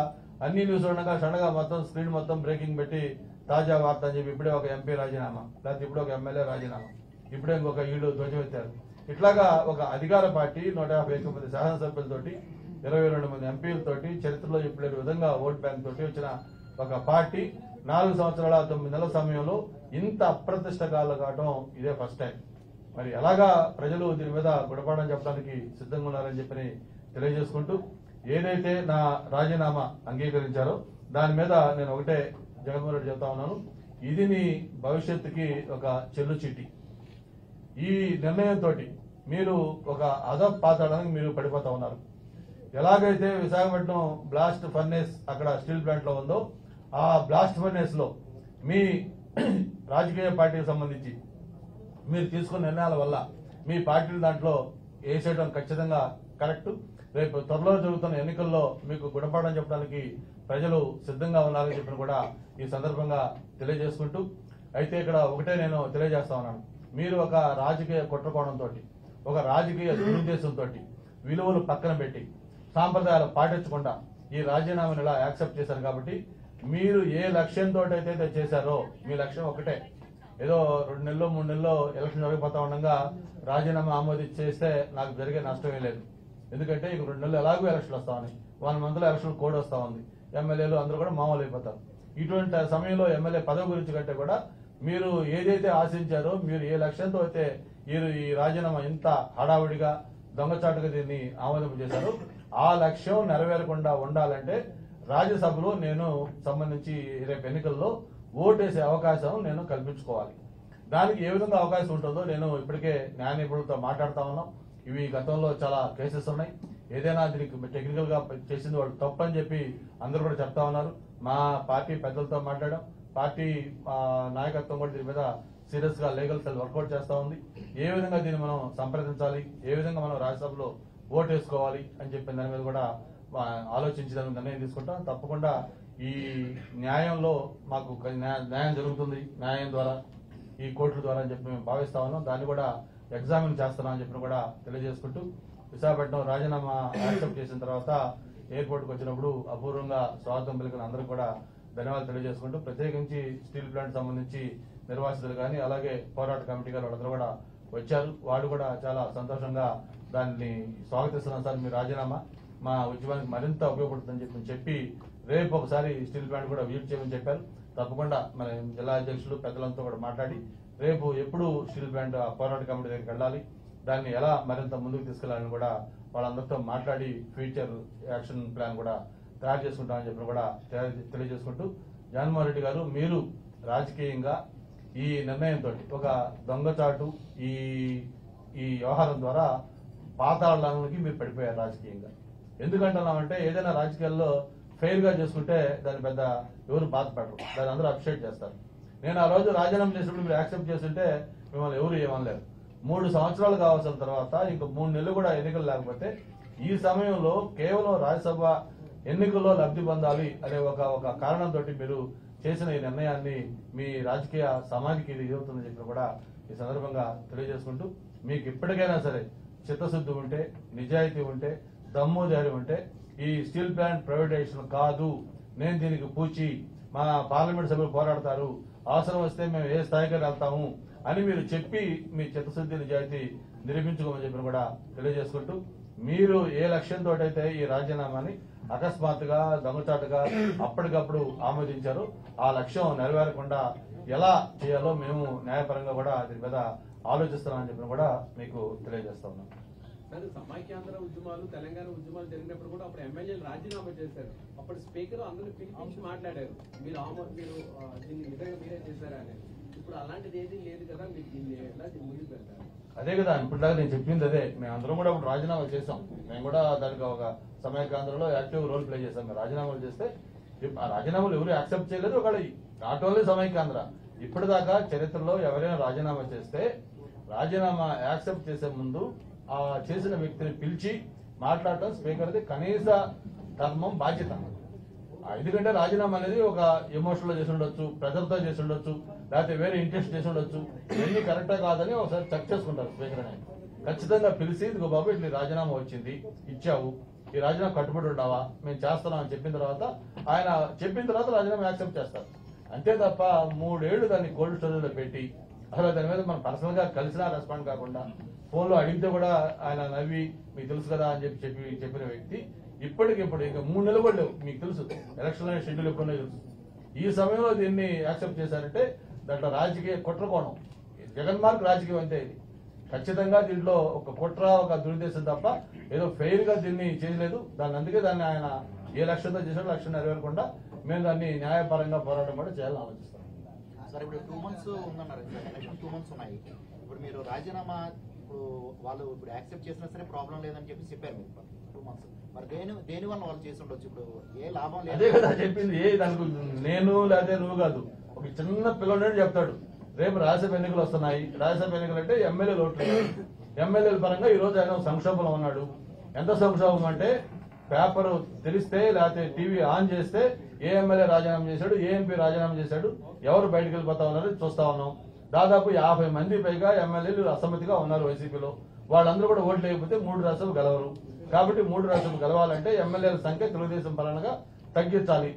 Speaker 1: అన్ని న్యూస్ ఉండగా షండగా మొత్తం స్క్రీన్ మొత్తం బ్రేకింగ్ పెట్టి తాజా వార్త అని చెప్పి ఇప్పుడే ఒక ఎంపీ రాజీనామా, లేకపోతే ఇప్పుడే ఒక ఎమ్మెల్యే రాజీనామా, ఇప్పుడే ఇంకొక ఈడు ధ్వజం ఎత్తారు. ఇట్లాగా ఒక అధికార పార్టీ 151 మంది శాసనసభ్యులతోటి 22 మంది ఎంపీలతోటి చరిత్రలో ఇప్పుడు విధంగా ఓట్ బ్యాంక్ తోటి వచ్చిన ఒక పార్టీ 4 సంవత్సరాల 9 నెలల సమయంలో ఇంత అప్రతిష్టకాలు కావడం ఇదే ఫస్ట్ టైం. మరి ఎలాగా ప్రజలు దీని మీద గుణపాఠం చెప్పడానికి సిద్ధంగా ఉన్నారని చెప్పని తెలియజేసుకుంటూ, ఏదైతే నా రాజీనామా అంగీకరించారో దాని మీద నేను ఒకటే జగన్మోహన్ రెడ్డి చెప్తా ఉన్నాను, ఇది నీ భవిష్యత్తుకి ఒక చెల్లు చీటి. ఈ నిర్ణయంతో మీరు ఒక అధపాతాళానికి మీరు పడిపోతా ఉన్నారు. ఎలాగైతే విశాఖపట్నం బ్లాస్ట్ ఫర్నేస్ అక్కడ స్టీల్ ప్లాంట్ లో ఉందో, ఆ బ్లాస్ట్ ఫర్నేస్ లో మీ రాజకీయ పార్టీకి సంబంధించి మీరు తీసుకున్న నిర్ణయాల వల్ల మీ పార్టీని దాంట్లో వేసేయడం ఖచ్చితంగా కరెక్ట్. రేపు త్వరలో జరుగుతున్న ఎన్నికల్లో మీకు గుణపాఠం చెప్పడానికి ప్రజలు సిద్ధంగా ఉన్నారని చెప్పిన కూడా ఈ సందర్భంగా తెలియజేసుకుంటూ, అయితే ఇక్కడ ఒకటే నేను తెలియజేస్తా ఉన్నాను, మీరు ఒక రాజకీయ కుట్రకోణంతో, ఒక రాజకీయ దురుద్దేశంతో విలువలు పక్కన పెట్టి సాంప్రదాయాలు పాటించకుండా ఈ రాజీనామాను ఇలా యాక్సెప్ట్ చేశారు. కాబట్టి మీరు ఏ లక్ష్యంతో అయితే చేశారో మీ లక్ష్యం ఒకటే. ఏదో 2 నెలలు 3 నెలల్లో ఎలక్షన్ జరిగిపోతా ఉండగా రాజీనామా ఆమోదించేస్తే నాకు జరిగే నష్టమే లేదు. ఎందుకంటే ఇక 2 నెలలు ఎలాగో ఎలక్షన్లు వస్తా ఉన్నాయి, 1 మంత్లో ఎలక్షన్ కోడ్ వస్తా ఉంది, ఎమ్మెల్యేలు అందరూ కూడా మామూలు అయిపోతారు. ఇటువంటి సమయంలో ఎమ్మెల్యే పదవి గురించి కంటే కూడా మీరు ఏదైతే ఆశించారో, మీరు ఏ లక్ష్యంతో అయితే మీరు ఈ రాజీనామా ఇంత హడావుడిగా దొంగచాటుగా దీన్ని ఆమోదింపు చేశారో, ఆ లక్ష్యం నెరవేరకుండా ఉండాలంటే రాజ్యసభలో నేను సంబంధించి రేపు ఎన్నికల్లో ఓటేసే అవకాశం నేను కల్పించుకోవాలి. దానికి ఏ విధంగా అవకాశం ఉంటుందో నేను ఇప్పటికే న్యాయ నిపుణులతో మాట్లాడుతా ఉన్నాం. ఇవి గతంలో చాలా కేసెస్ ఉన్నాయి. ఏదైనా దీనికి టెక్నికల్ గా చేసింది వాళ్ళు తప్పని చెప్పి అందరూ కూడా చెప్తా ఉన్నారు. మా పార్టీ పెద్దలతో మాట్లాడాం, పార్టీ నాయకత్వం కూడా దీని మీద సీరియస్ గా లీగల్ సెల్ వర్కౌట్ చేస్తా ఉంది. ఏ విధంగా దీన్ని మనం సంప్రదించాలి, ఏ విధంగా మనం రాజ్యసభలో ఓటు వేసుకోవాలి అని చెప్పిన దాని మీద కూడా ఆలోచించి దాని నిర్ణయం తీసుకుంటాం. తప్పకుండా ఈ న్యాయంలో మాకు న్యాయం జరుగుతుంది, న్యాయం ద్వారా ఈ కోర్టుల ద్వారా అని చెప్పి మేము భావిస్తా ఉన్నాం. దాన్ని కూడా ఎగ్జామిన్ చేస్తున్నాం అని చెప్పి కూడా తెలియజేసుకుంటూ, విశాఖపట్నం రాజీనామా యాక్సెప్ట్ చేసిన తర్వాత ఎయిర్పోర్ట్కి వచ్చినప్పుడు అపూర్వంగా స్వాగతం పలికిన అందరికీ కూడా ధన్యవాదాలు తెలియజేసుకుంటూ, ప్రత్యేకించి స్టీల్ ప్లాంట్ సంబంధించి నిర్వాసితులు కానీ అలాగే పోరాట కమిటీ గారు వాళ్ళందరూ కూడా వచ్చారు. వాళ్ళు కూడా చాలా సంతోషంగా దాన్ని స్వాగతిస్తున్నాం. సార్ మీ రాజీనామా మా ఉద్యమానికి మరింత ఉపయోగపడుతుందని చెప్పి రేపు ఒకసారి స్టీల్ ప్లాంట్ కూడా విజిట్ చేయమని చెప్పారు. తప్పకుండా మన జిల్లా అధ్యక్షులు పెద్దలంతా కూడా మాట్లాడి రేపు ఎప్పుడు స్టీల్ ప్లాంట్ పోరాట కమిటీ దగ్గరికి వెళ్ళాలి, దాన్ని ఎలా మరింత ముందుకు తీసుకెళ్లాలని కూడా వాళ్ళందరితో మాట్లాడి ఫ్యూచర్ యాక్షన్ ప్లాన్ కూడా తయారు చేసుకుంటామని చెప్పి కూడా తెలియజేసుకుంటూ, జగన్మోహన్ రెడ్డి గారు మీరు రాజకీయంగా ఈ నిర్ణయంతో ఒక దొంగచాటు ఈ వ్యవహారం ద్వారా పాతాళానికి మీరు పడిపోయారు రాజకీయంగా. ఎందుకంటున్నామంటే ఏదైనా రాజకీయాల్లో ఫెయిల్ గా చేసుకుంటే దాని పెద్ద ఎవరు బాధపడరు, దాన్ని అందరూ అప్రిషియేట్ చేస్తారు. నేను ఆ రోజు రాజీనామా చేసినప్పుడు మీరు యాక్సెప్ట్ చేస్తుంటే మిమ్మల్ని ఎవరు ఏమనలేరు. 3 సంవత్సరాలు కావాల్సిన తర్వాత ఇంకా 3 నెలలు కూడా ఎన్నికలు లేకపోతే ఈ సమయంలో కేవలం రాజ్యసభ ఎన్నికల్లో లబ్ధి పొందాలి అనే ఒక కారణంతో మీరు చేసిన ఈ నిర్ణయాన్ని మీ రాజకీయ సమాధికి ఇది ఎదుగుతుందని చెప్పి కూడా ఈ సందర్భంగా తెలియజేసుకుంటూ, మీకు ఇప్పటికైనా సరే చిత్తశుద్ధి ఉంటే, నిజాయితీ ఉంటే, దమ్ము ధైర్యం ఉంటే ఈ స్టీల్ ప్లాంట్ ప్రైవేటైజేషన్ కాదు, నేను దీనికి పూచి మా పార్లమెంట్ సభ్యులు పోరాడతారు, అవసరం వస్తే మేము ఏ స్థాయికి వెళ్తాము అని మీరు చెప్పి మీ చిత్తశుద్ధి నిజాయితీ నిరూపించుకోమని చెప్పి కూడా తెలియజేసుకుంటూ, మీరు ఏ లక్ష్యంతో అయితే ఈ రాజీనామాని అకస్మాత్తుగా దొంగచాటుగా అప్పటికప్పుడు ఆమోదించారు, ఆ లక్ష్యం నెరవేరకుండా ఎలా చేయాలో మేము న్యాయపరంగా కూడా దీని మీద ఆలోచిస్తున్నామని చెప్పి కూడా మీకు తెలియజేస్తా ఉన్నాం.
Speaker 2: సార్, సమైక్యాంధ్ర ఉద్యమాలు తెలంగాణ ఉద్యమాలు జరిగినప్పుడు కూడా అప్పుడు ఎమ్మెల్యేలు రాజీనామా చేశారు. అప్పుడు స్పీకర్ అందరూ పిలిపించి మాట్లాడారు, మీరు దీన్ని నిజంగా మీరే చేశారా అని. ఇప్పుడు అలాంటిది ఏది లేదు కదా, మీరు దీన్ని ఎలా ముందుకు వెళ్తారు?
Speaker 1: అదే కదా ఇప్పటిదాకా నేను చెప్పింది అదే. మేము అందరం కూడా అప్పుడు రాజీనామా చేసాం, మేము కూడా దానికి ఒక సమైక్యాంధ్రలో యాక్టివ్ రోల్ ప్లే చేసాం. మేము రాజీనామాలు చేస్తే ఆ రాజీనామాలు ఎవరు యాక్సెప్ట్ చేయలేదు. ఒకళ్ళు నాట్ ఓన్లీ సమైక్యాంధ్ర, ఇప్పటిదాకా చరిత్రలో ఎవరైనా రాజీనామా చేస్తే రాజీనామా యాక్సెప్ట్ చేసే ముందు ఆ చేసిన వ్యక్తిని పిలిచి మాట్లాడటం స్పీకర్ది కనీస ధర్మం, బాధ్యత. ఎందుకంటే రాజీనామా అనేది ఒక ఎమోషన్ లో చేసి ఉండొచ్చు, ప్రజలతో చేసి ఉండొచ్చు, లేకపోతే వేరే ఇంట్రెస్ట్ చేసి ఉండొచ్చు. ఇవన్నీ కరెక్టా కాదని ఒకసారి చెక్ చేసుకుంటారు స్పీకర్ అని. ఖచ్చితంగా పిలిచి ఇదిగో బాబు ఇట్లా రాజీనామా వచ్చింది, ఇచ్చావు, ఈ రాజీనామా కట్టుబడి ఉండవా, మేము చేస్తున్నాం అని చెప్పిన తర్వాత ఆయన చెప్పిన తర్వాత రాజీనామా యాక్సెప్ట్ చేస్తారు. అంతే తప్ప 3 ఏళ్లు దాన్ని కోల్డ్ స్టోరేజ్ లో పెట్టి అసలు దాని మీద మనం పర్సనల్ గా కలిసినా రెస్పాండ్ కాకుండా ఫోన్ లో అడిగితే కూడా ఆయన నవ్వి మీకు తెలుసు కదా అని చెప్పిన వ్యక్తి ఇప్పటికిప్పుడు ఇంకా 3 నెలలు కూడా లేవు, మీకు తెలుసు ఎలక్షన్ షెడ్యూల్ ఎప్పుడున్నా తెలుసు. ఈ సమయంలో దీన్ని యాక్సెప్ట్ చేశారంటే దాంట్లో రాజకీయ కుట్రకోణం, జగన్మార్గ్ రాజకీయం అంతే. ఇది ఖచ్చితంగా దీంట్లో ఒక కుట్ర, ఒక దురుద్దేశం తప్ప ఏదో ఫెయిల్ గా దీన్ని చేయలేదు. అందుకే దాన్ని ఆయన ఏ లక్ష్యంతో చేసాడో లక్ష్యం నెరవేరకుండా మేము దాన్ని న్యాయపరంగా పోరాటం కూడా చేయాలని ఆలోచిస్తాం.
Speaker 3: సార్, ఇప్పుడు 2 months ఉందన్నారు, ఎలక్షన్ 2 months ఉన్నాయి. ఇప్పుడు మీరు రాజీనామా వాళ్ళు ఇప్పుడు యాక్సెప్ట్ చేసినా సరే ప్రాబ్లం లేదని చెప్పారు మీరు 2 months. మరి దేని వల్ల వాళ్ళు చేసి ఉండొచ్చు, ఇప్పుడు ఏ లాభం లేదు.
Speaker 1: అదే కదా చెప్పింది. దానికి నేను లేదా నువ్వు కాదు, ఒక చిన్న పిల్లడు చెప్తాడు రేపు రాజ్యసభ ఎన్నికలు వస్తున్నాయి, రాజ్యసభ ఎన్నికలు అంటే ఎమ్మెల్యేలు ఓట్లు, ఎమ్మెల్యేల పరంగా ఈ రోజు ఆయన సంక్షోభంలో ఉన్నాడు. ఎంత సంక్షోభం అంటే పేపర్ తెరిస్తే లేకపోతే టీవీ ఆన్ చేస్తే ఏ ఎమ్మెల్యే రాజీనామా చేశాడు, ఏ ఎంపీ రాజీనామా చేశాడు, ఎవరు బయటకు వెళ్ళిపోతా ఉన్నారు చూస్తా ఉన్నాం. దాదాపు 50 మంది పైగా ఎమ్మెల్యేలు అసమ్మతిగా ఉన్నారు వైసీపీలో. వాళ్ళందరూ కూడా ఓట్లు లేకపోతే 3 రాష్ట్రాలు గెలవరు. కాబట్టి 3 రాష్ట్రాలు గెలవాలంటే ఎమ్మెల్యేల సంఖ్య తెలుగుదేశం పరంగా తగ్గించాలి.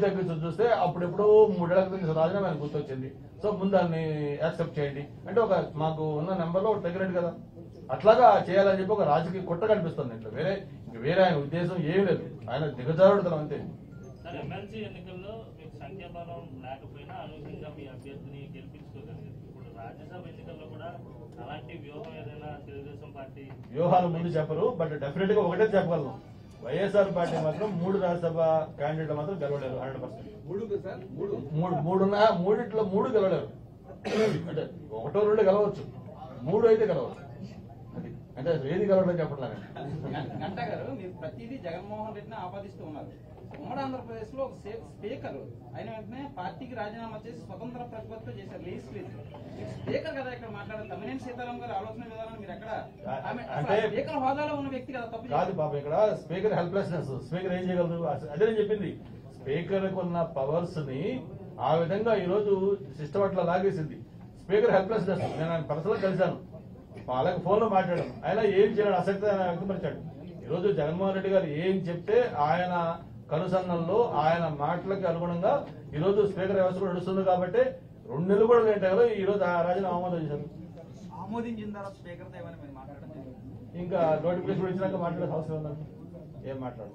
Speaker 1: తగ్గించు చూస్తే అప్పుడెప్పుడు 3 ఏళ్ల క్రితం రాజీనామా ఆయన గుర్తొచ్చింది. సో ముందు దాన్ని యాక్సెప్ట్ చేయండి అంటే ఒక మాకు ఉన్న నెంబర్లో తగ్గినట్టు కదా. అట్లాగా చేయాలని చెప్పి ఒక రాజకీయ కుట్ర కనిపిస్తుంది. ఇట్లా వేరే ఆయన ఉద్దేశం ఏమీ లేదు, ఆయన దిగజారుడుతనం అంతే.
Speaker 4: ఎమ్మెల్సీ ఎన్నికల్లో మీకు సంఖ్యాబలం లేకపోయినా అనూహ్యంగా మీ అభ్యర్థిని గెలిపించుకోగలిగారు. ఇప్పుడు రాజ్యసభ ఎన్నికల్లో కూడా అలాంటి వ్యూహం ఏదైనా తెలుగుదేశం పార్టీ
Speaker 1: వ్యూహాలు ముందు చెప్పరు, బట్ డెఫినెట్ గా ఒకటే చెప్పగలను, వైఎస్ఆర్ పార్టీ మాత్రం 3 రాజ్యసభ క్యాండిడేట్లు మాత్రం గెలవలేరు 100%. మూడిట్లో 3 గెలవలేరు. అంటే 1, 2 గెలవచ్చు, 3 అయితే గెలవచ్చు. అది అంటే ఏది కలవడం చెప్పట్లేదు.
Speaker 5: గంటా గారు, మీరు ప్రతిదీ జగన్మోహన్ రెడ్డిని ఆపాదిస్తూ ఉన్నారు. ఉమ్మడి ఆంధ్రప్రదేశ్ లో ఒక స్పీకర్ అయిన వెంటనే పార్టీకి రాజీనామా చేసి స్వతంత్ర ప్రతిపత్తితో చేశారు లెజిస్లేచర్. స్పీకర్ కదా ఇక్కడ మాట్లాడారు. తమ్మినేని సీతారాం గారి ఆలోచన విధానాన్ని మీరు ఎక్కడ
Speaker 1: అంటే
Speaker 5: స్పీకర్ హోదాలో ఉన్న వ్యక్తి కదా తప్పు
Speaker 1: కాదు పాప, ఇక్కడ స్పీకర్ హెల్ప్లెస్నెస్. స్పీకర్ ఏం చేయగలరు? అదే నేను చెప్పింది. స్పీకర్ ఉన్న పవర్స్ ని ఆ విధంగా ఈ రోజు సిస్టమ్ అట్లా లాగేసింది. Speaker helplessness. నేను ఆయన పర్సనల్ కలిశాను, అలాగే ఫోన్ లో మాట్లాడాను. ఆయన ఏం చేయడం ఆసక్తి ఆయన వ్యక్తపరిచాడు. ఈ రోజు జగన్మోహన్ రెడ్డి గారు ఏం చెప్తే ఆయన కనుసన్నల్లో ఆయన మాటలకు అనుగుణంగా ఈ రోజు స్పీకర్ వ్యవస్థ కూడా నడుస్తుంది. కాబట్టి 2 నెలలు కూడా లేట్ అయ్యారు. ఈ రోజు ఆ రాజీనామా ఆమోదం చేశారు.
Speaker 5: ఆమోదించిన తర్వాత స్పీకర్ తో ఏమైనా మీరు మాట్లాడడం
Speaker 1: ఇంకా నోటిఫికేషన్ ఇచ్చినాక మాట్లాడే అవసరం ఉందండి. ఏం మాట్లాడు?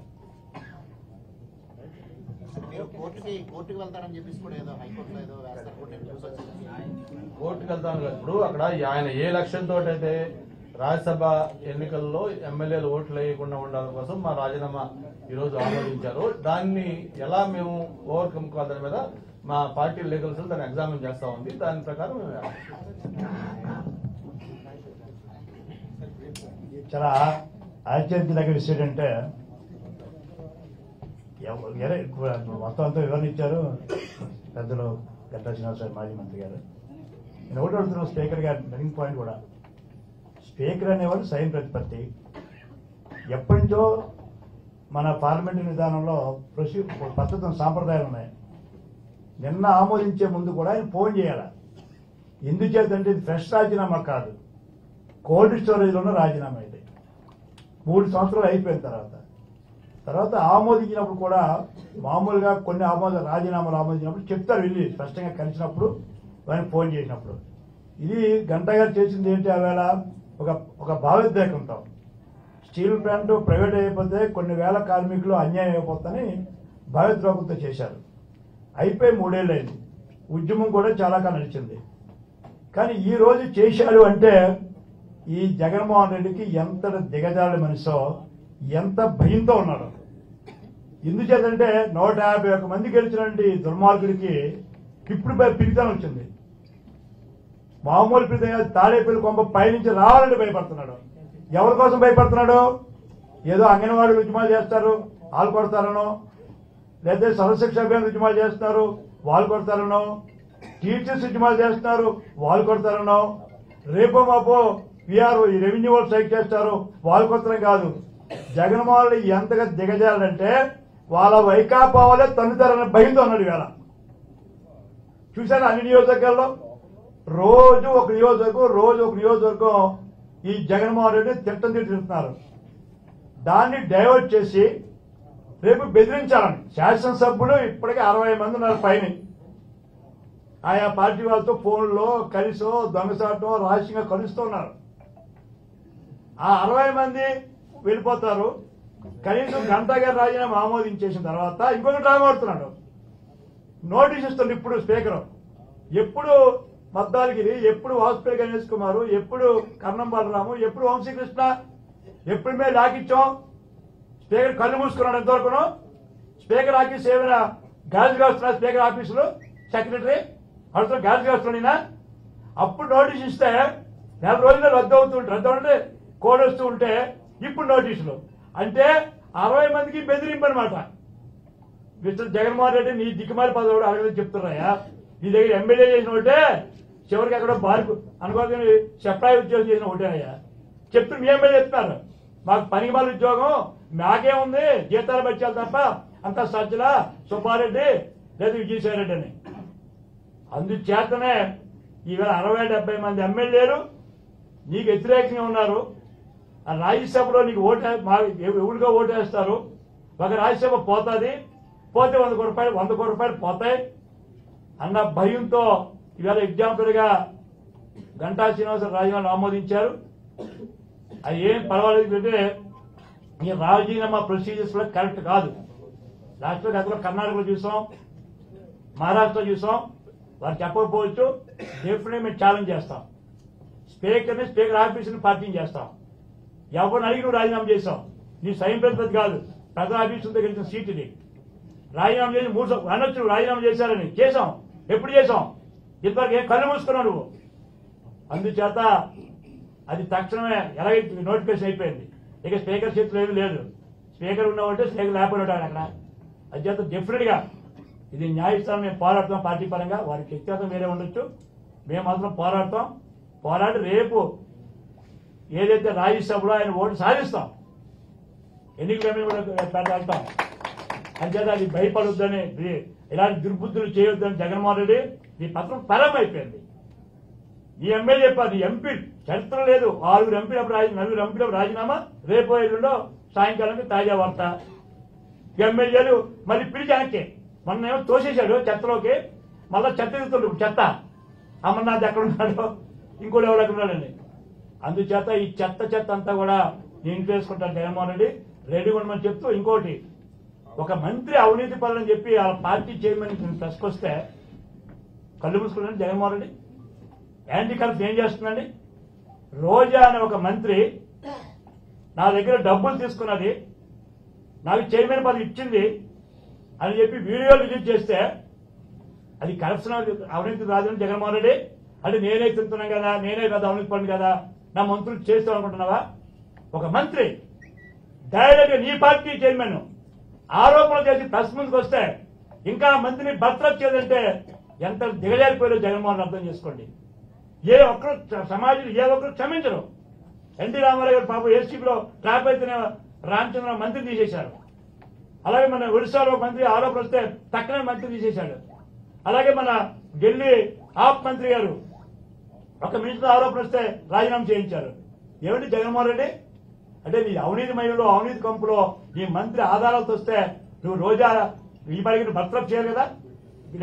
Speaker 3: మీరు కోర్టుకి వెళ్తారని చెప్పేసి కూడా ఏదో హైకోర్టులో ఏదో వేస్తారు కూడా నేను న్యూస్ వచ్చింది.
Speaker 1: కోర్టుకు వెళ్తాను కదా. ఇప్పుడు అక్కడ ఆయన ఏ లక్ష్యంతో అయితే రాజ్యసభ ఎన్నికల్లో ఎమ్మెల్యేలు ఓట్లు వేయకుండా ఉండడం కోసం మా రాజీనామా ఈ రోజు ఆమోదించారు. దాన్ని ఎలా మేము ఓవర్కమ్ కావాలి దాని మీద మా పార్టీ లీగల్ సెల్ దాన్ని ఎగ్జామిన్ చేస్తా ఉంది. దాని ప్రకారం మేము
Speaker 6: చాలా ఆశ్చర్యజనక విషయం ఏంటంటే మొత్తం అంతా వివరణ ఇచ్చారు పెద్దలు గంటా శ్రీనివాసరావు మాజీ మంత్రి గారు. నేను ఒకటి అడుగుతున్నాను స్పీకర్ గారు, మెయిన్ పాయింట్ కూడా, స్పీకర్ అనేవాడు స్వయం ప్రతిపత్తి. ఎప్పటి నుంచో మన పార్లమెంటు విధానంలో పద్ధతులు సాంప్రదాయాలు ఉన్నాయి. నిన్న ఆమోదించే ముందు కూడా ఆయన ఫోన్ చేయాలి. ఎందుచేతంటే ఇది ఫ్రెష్ రాజీనామా కాదు, కోల్డ్ స్టోరేజ్లోనే రాజీనామా అయితే 3 సంవత్సరాలు అయిపోయిన తర్వాత ఆమోదించినప్పుడు కూడా మామూలుగా కొన్ని రాజీనామాలు ఆమోదించినప్పుడు చెప్తారు, వెళ్ళి స్పష్టంగా కలిసినప్పుడు ఆయన ఫోన్ చేసినప్పుడు. ఇది గంటా గారు చేసింది ఏంటి? ఆవేళ ఒక భావోద్వేగంతో స్టీల్ ప్లాంట్ ప్రైవేట్ అయిపోతే కొన్ని వేల కార్మికులు అన్యాయం అయిపోతుందని భావోద్వేగంతో చేశారు. అయిపోయి 3 ఏళ్ళు అయింది. ఉద్యమం కూడా చాలా కాలం నడిచింది. కానీ ఈ రోజు చేశాడు అంటే ఈ జగన్మోహన్ రెడ్డికి ఎంత దిగజారి మనిషో, ఎంత భయంతో ఉన్నాడు. ఎందుచేతంటే 151 మంది గెలిచినటువంటి దుర్మార్గుడికి ఇప్పుడు పిరితనం వచ్చింది. మామూలు పిరితం తాడేపల్లి కొంప పైనుంచి రావాలంటే భయపడుతున్నాడు. ఎవరి కోసం భయపడుతున్నాడు? ఏదో అంగన్వాడీ ఉద్యమాలు చేస్తారు వాళ్ళు కొడతారనో, లేదా సర్వశిక్ష అభియాన్ ఉద్యమాలు చేస్తున్నారు వాళ్ళు కొడతారనో, టీచర్స్ ఉద్యమాలు చేస్తున్నారు వాళ్ళు కొడతారనో, రేపో మాపో వీఆర్ ఈ రెవెన్యూ వాళ్ళు స్ట్రైక్ చేస్తారు వాళ్ళు కొడతారని కాదు. జగన్మోహన్ రెడ్డి ఎంతగా దిగజాలంటే వాళ్ళ వైకాపా వాళ్ళే తన్నుతారనే భయంతో ఉన్నాడు. ఇవాళ చూశాను అన్ని నియోజకవర్గాల్లో రోజు ఒక నియోజకవర్గం ఈ జగన్మోహన్ రెడ్డి తిడుతున్నారు. దాన్ని డైవర్ట్ చేసి రేపు బెదిరించాలని శాసనసభ్యులు ఇప్పటికే 60 మంది ఉన్నారు పైన. ఆయా పార్టీ వాళ్ళతో ఫోన్లో కలిసో దొంగసాటో రహస్యంగా కలుస్తూ ఉన్నారు. ఆ 60 మంది వెళ్ళిపోతారు. కనీసం గంటా గారు రాజీనామా ఆమోదించేసిన తర్వాత ఇంకొక డ్రామా ఆడుతున్నాడు. నోటీస్ ఇస్తుంది ఇప్పుడు స్పీకర్. ఎప్పుడు మద్దాలగిరి, ఎప్పుడు వాజ్పేయి గణేష్ కుమార్, ఎప్పుడు కర్ణం బాలరాము, ఎప్పుడు వంశీకృష్ణ, ఎప్పుడు మేము లాకిచ్చాం. స్పీకర్ కళ్ళు మూసుకున్నాడు. ఎంతవరకును స్పీకర్ ఆఫీస్ ఏమైనా గాజు కాస్తున్నా స్పీకర్ ఆఫీసులో సెక్రటరీ అడుగుతున్న గాజు కాస్తున్నా. అప్పుడు నోటీస్ ఇస్తే 4 రోజుల్లో రద్దు అవుతుంటే కోడ్ వస్తూ ఉంటే ఇప్పుడు నోటీసులు అంటే 60 మందికి బెదిరింపు అనమాట. మిస్టర్ జగన్మోహన్ రెడ్డి నీ దిక్కుమాలి పదవుడు అడగదని చెప్తున్నాయా? నీ దగ్గర ఎమ్మెల్యే చేసిన ఒకటే, చివరికి అక్కడ బార్కు అనుకోని సెప్రాయి ఉద్యోగం చేసిన ఒకటేనయ్యా. చెప్తున్నారు మీ ఎమ్మెల్యే చెప్తున్నారు మాకు పనికిమాల ఉద్యోగం మాకేముంది, జీతాలు బచ్చాలి తప్ప అంతా సజ్జల సుబ్బారెడ్డి లేదా విజయసాయి రెడ్డి అని. అందుచేతనే ఈవేళ 60-70 మంది ఎమ్మెల్యేలు నీకు వ్యతిరేకంగా ఉన్నారు. ఆ రాజ్యసభలో నీకు ఎవరిగా ఓటేస్తారు. ఒక రాజ్యసభ పోతుంది, పోతే 100 కోట్ల రూపాయలు పోతాయి అన్న భయంతో ఇవాళ ఎగ్జాంపుల్గా గంటా శ్రీనివాసరావు రాజీనామా ఆమోదించారు. అది ఏం పర్వాలేదు అంటే ఈ రాజీనామా ప్రొసీజర్స్ లో కరెక్ట్ కాదు. రాష్ట్ర గతంలో కర్ణాటకలో చూసాం, మహారాష్ట్రలో చూసాం. వారు చెప్పకపోవచ్చు, డెఫినెట్గా మేము ఛాలెంజ్ చేస్తాం. స్పీకర్ ఆఫీసుని పార్టీని చేస్తాం. ఎవరిని అడిగి నువ్వు రాజీనామా చేసావు, నీ స్వయం ప్రతిపత్తి కాదు, ప్రజల ఆఫీసు గెలిచిన సీట్ ఇది. రాజీనామా చేసి 3 అనొచ్చు రాజీనామా చేశారని. చేసాం. ఎప్పుడు చేసాం? ఇంతవరకు ఏం కళ్ళు మూసుకున్నావు నువ్వు. అందుచేత అది తక్షణమే ఎలాగైతే నోటిఫికేషన్ అయిపోయింది. ఇక స్పీకర్ చేతిలో ఏమీ లేదు. స్పీకర్ ఉన్నామంటే స్పీకర్ లేకపోయినా అక్కడ. అది చేత డెఫినెట్గా ఇది న్యాయస్థానం మేము పోరాడతాం. పార్టీ పరంగా వారికి వ్యక్తిగతం వేరే ఉండొచ్చు, మేము మాత్రం పోరాడతాం. పోరాడి రేపు ఏదైతే రాజ్యసభలో ఆయన ఓటు సాధిస్తాం, ఎన్నికల కూడా వెళ్తాం. అంచేత అది భయపడొద్దని, ఇలాంటి దుర్బుద్ధులు చేయొద్దని జగన్మోహన్ రెడ్డి ఈ పత్రం పరం అయిపోయింది. ఈ ఎమ్మెల్యే చెప్పారు, ఎంపీ చరిత్ర లేదు. 6 ఎంపీలప్పుడు 4 ఎంపీలప్పుడు రాజీనామా, రేపు ఎల్లుండో సాయంకాలానికి తాజా వార్త. ఎమ్మెల్యేలు మళ్ళీ పిలిచి వెనక్కి మొన్న ఏమో తోసేశాడు చెత్తలోకి, మళ్ళీ చెత్త ఎదుగుతుండ్రు. చెత్త అమర్నాథ్ ఎక్కడ ఉన్నాడు, ఇంకోటి ఎవరు ఎక్కడ ఉన్నాడండి. అందుచేత ఈ చెత్త అంతా కూడా నేను వేసుకుంటాను. జగన్మోహన్ రెడ్డి రెడీ ఉండమని చెప్తూ, ఇంకోటి ఒక మంత్రి అవినీతి పరులని చెప్పి ఆ పార్టీ చైర్మన్ ప్రెస్కి వస్తే కళ్ళు మూసుకున్నాడు జగన్మోహన్ రెడ్డి. యాంటీ కరప్షన్ ఏం చేస్తుందండి? రోజా అనే ఒక మంత్రి నా దగ్గర డబ్బులు తీసుకున్నది, నాకు చైర్మన్ పదవి ఇచ్చింది అని చెప్పి వీడియోలు రిలీజ్ చేస్తే అది కరప్షన్ అవినీతి రాదని జగన్మోహన్ రెడ్డి అంటే నేనే తింటున్నాను కదా, నేనే కదా అవినీతి పడిన కదా, నా మంత్రులు చేస్తాం అనుకుంటున్నావా? ఒక మంత్రి డైరెక్ట్ నీ పార్టీ చైర్మన్ ఆరోపణలు చేసి ప్రెస్ ముందుకు వస్తే ఇంకా మంత్రిని బర్తరఫ్ చేయాలంటే ఎంత దిగజారిపోయారో జగన్మోహన్ అర్థం చేసుకోండి. ఏ ఒక్కరు సమాజంలో ఏ ఒక్కరు క్షమించరు. ఎన్టీ రామారావు గారు పాపం ఏసీపీలో ట్రాప్ అయితేనే రామచంద్ర మంత్రి తీసేశారు. అలాగే మన ఒడిశాలో మంత్రి ఆరోపణ వస్తే తక్కనే మంత్రి తీసేశాడు. అలాగే మన ఢిల్లీ ఆప్ మంత్రి గారు ఒక మినిస్టర్ ఆరోపణ వస్తే రాజీనామా చేయించారు. ఏమిటి జగన్మోహన్ రెడ్డి అంటే నీ అవినీతి మహిళలో అవినీతి కంపులో నీ మంత్రి ఆధారాలతో వస్తే నువ్వు రోజా ఈ పనికి బర్తరఫ్ చేయాలి కదా.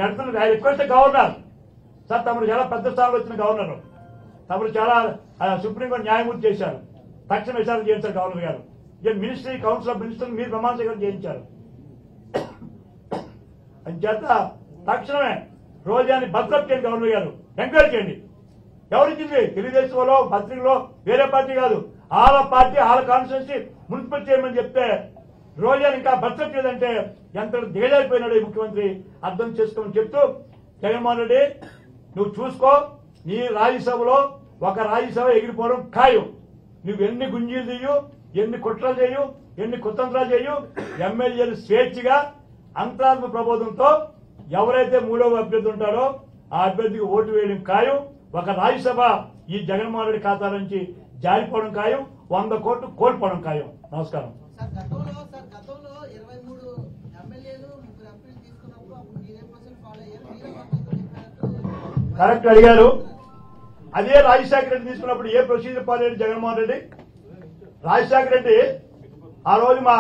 Speaker 6: నడుతున్న రిక్వెస్ట్ గవర్నర్ సార్, తమరు చాలా పెద్ద స్థానంలో వచ్చిన గవర్నర్, తమరు చాలా సుప్రీంకోర్టు న్యాయమూర్తి చేశారు, తక్షణ విచారణ చేయించారు గవర్నర్ గారు. మినిస్ట్రీ కౌన్సిల్ ఆఫ్ మినిస్టర్ మీరు ప్రమాణ స్వీకారం చేయించారు. అంచేత తక్షణమే రోజాని బర్తరఫ్ చేయండి గవర్నర్ గారు, ఎంక్వైరీ చేయండి. ఎవరిచ్చింది? తెలుగుదేశం వాళ్ళు, పత్రికలో, వేరే పార్టీ కాదు, ఆల పార్టీ ఆల కాన్స్టిట్యూన్సీ మున్సిపల్ చేయమని చెప్తే రోజాని ఇంకా బర్తరఫ్ చేయదంటే ఎంత దిగజారిపోయినాడు ఈ ముఖ్యమంత్రి అర్థం చేసుకోమని చెప్తూ, జగన్మోహన్ రెడ్డి నువ్వు చూసుకో, నీ రాజ్యసభలో ఒక రాజ్యసభ ఎగిరిపోవడం ఖాయం. నువ్వు ఎన్ని గుంజీలు చేయు, ఎన్ని కుట్రలు చేయు, ఎన్ని కుతంత్రాలు చేయు, ఎమ్మెల్యేలు స్వేచ్ఛగా అంతరాత్మ ప్రబోధంతో ఎవరైతే 3వ అభ్యర్థి ఉంటాడో ఆ అభ్యర్థికి ఓటు వేయడం ఖాయం. ఒక రాజ్యసభ ఈ జగన్మోహన్ రెడ్డి ఖాతా నుంచి జారిపోవడం ఖాయం, 100 కోట్లు కోల్పోవడం ఖాయం. నమస్కారం.
Speaker 7: గతంలో 23 ఎమ్మెల్యేలు 3 ఎంపీలు తీసుకున్నప్పుడు అప్పుడు మీరే ప్రొసీజర్ ఫాలో అయ్యారు.
Speaker 6: కరెక్ట్ అడిగారు. అదే రాజశేఖర రెడ్డి తీసుకున్నప్పుడు ఏ ప్రొసీజర్ ఫాలో అయ్యారు జగన్మోహన్ రెడ్డి? రాజశేఖర రెడ్డి ఆ రోజు మా